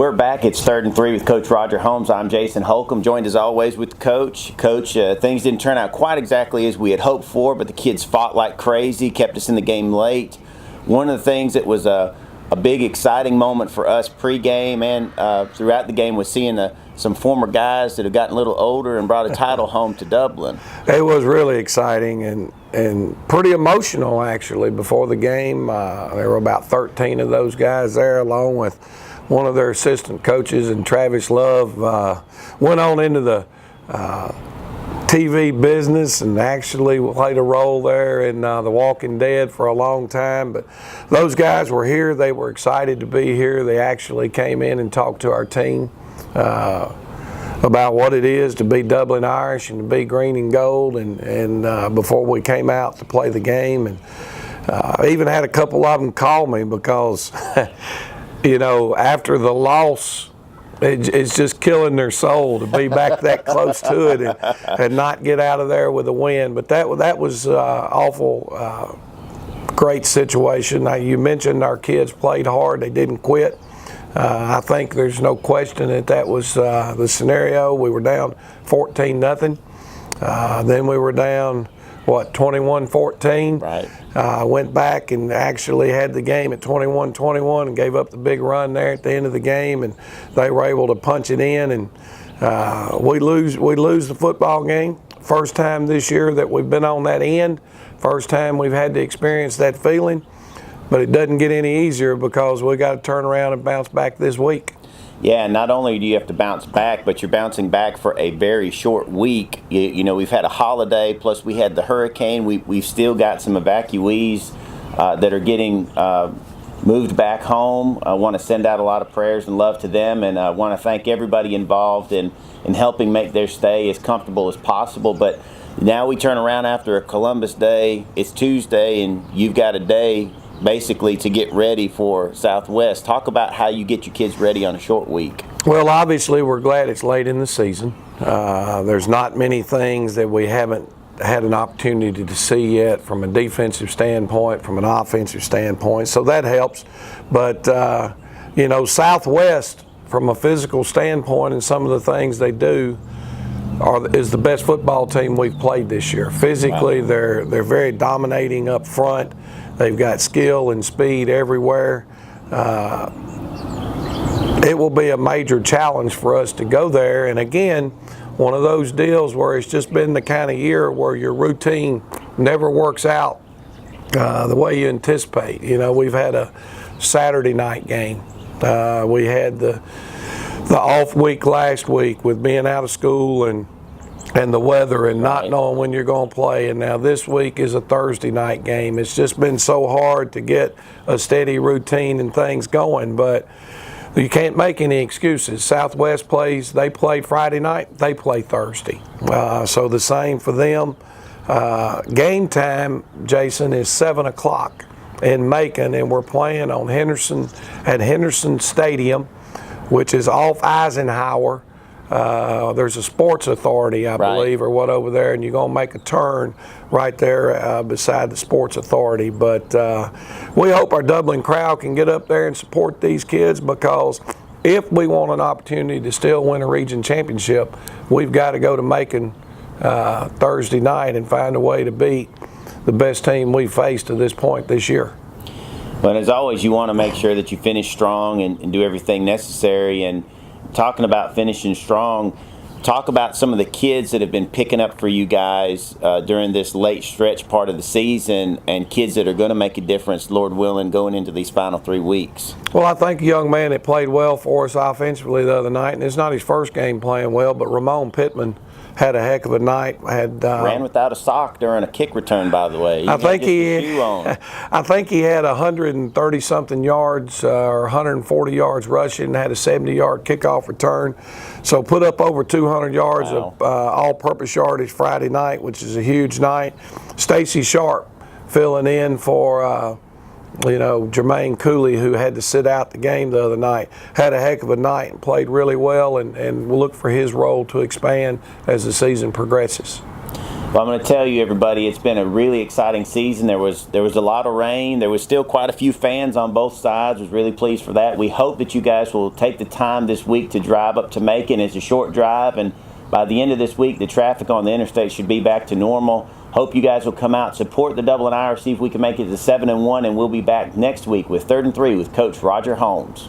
We're back. It's 3rd and 3 with Coach Roger Holmes. I'm Jason Holcomb, joined as always with the coach. Coach, things didn't turn out quite exactly as we had hoped for, but the kids fought like crazy, kept us in the game late. One of the things that was a big exciting moment for us pregame and throughout the game was seeing some former guys that have gotten a little older and brought a title home to Dublin. It was really exciting and pretty emotional, actually, before the game. There were about 13 of those guys there, along with one of their assistant coaches, and Travis Love went on into the TV business and actually played a role there in The Walking Dead for a long time. But those guys were here. They were excited to be here. They actually came in and talked to our team about what it is to be Dublin Irish and to be green and gold, and before we came out to play the game. And I even had a couple of them call me because you know, after the loss, it's just killing their soul to be back that close to it and not get out of there with a win. But that was awful great situation. Now, you mentioned our kids played hard. They didn't quit. I think there's no question that was the scenario. We were down 14-0. Then we were down, 21-14. Right. Went back and actually had the game at 21-21 and gave up the big run there at the end of the game, and they were able to punch it in, and we lose the football game. First time this year that we've been on that end. First time we've had to experience that feeling, but it doesn't get any easier because we got to turn around and bounce back this week. Yeah, not only do you have to bounce back, but you're bouncing back for a very short week. You know, we've had a holiday, plus we had the hurricane. We've still got some evacuees that are getting moved back home. I want to send out a lot of prayers and love to them, and I want to thank everybody involved in helping make their stay as comfortable as possible. But now we turn around after a Columbus Day. It's Tuesday, and you've got a day basically to get ready for Southwest. Talk about how you get your kids ready on a short week. Well, obviously we're glad it's late in the season. There's not many things that we haven't had an opportunity to see yet from a defensive standpoint, from an offensive standpoint, so that helps. But you know, Southwest, from a physical standpoint and some of the things they do, is the best football team we've played this year. Physically, wow. They're very dominating up front. They've got skill and speed everywhere. It will be a major challenge for us to go there. And again, one of those deals where it's just been the kind of year where your routine never works out the way you anticipate. You know, we've had a Saturday night game. We had the off week last week with being out of school and the weather and not knowing when you're going to play. And now this week is a Thursday night game. It's just been so hard to get a steady routine and things going, but you can't make any excuses. Southwest they play Friday night, they play Thursday. So the same for them. Game time, Jason, is 7 o'clock in Macon, and we're playing on at Henderson Stadium, which is off Eisenhower. There's a sports authority, I believe, or what over there, and you're going to make a turn right there beside the sports authority. But we hope our Dublin crowd can get up there and support these kids, because if we want an opportunity to still win a region championship, we've got to go to Macon Thursday night and find a way to beat the best team we've faced to this point this year. But as always, you want to make sure that you finish strong and do everything necessary. And talking about finishing strong, talk about some of the kids that have been picking up for you guys during this late stretch part of the season, and kids that are going to make a difference, Lord willing, going into these final 3 weeks. Well, I think a young man that played well for us offensively the other night, and it's not his first game playing well, but Ramon Pittman had a heck of a night. Ran without a sock during a kick return, by the way. I think he had 130-something yards or 140 yards rushing, and had a 70-yard kickoff return. So put up over 200 yards of all-purpose yardage Friday night, which is a huge night. Stacy Sharp filling in for Jermaine Cooley, who had to sit out the game the other night, had a heck of a night and played really well, and we'll look for his role to expand as the season progresses. Well, I'm going to tell you, everybody, it's been a really exciting season. There was a lot of rain. There was still quite a few fans on both sides. Was really pleased for that. We hope that you guys will take the time this week to drive up to Macon. It's a short drive, and by the end of this week, the traffic on the interstate should be back to normal. Hope you guys will come out, support the Dublin Irish, see if we can make it to 7-1, and we'll be back next week with 3rd and 3 with Coach Roger Holmes.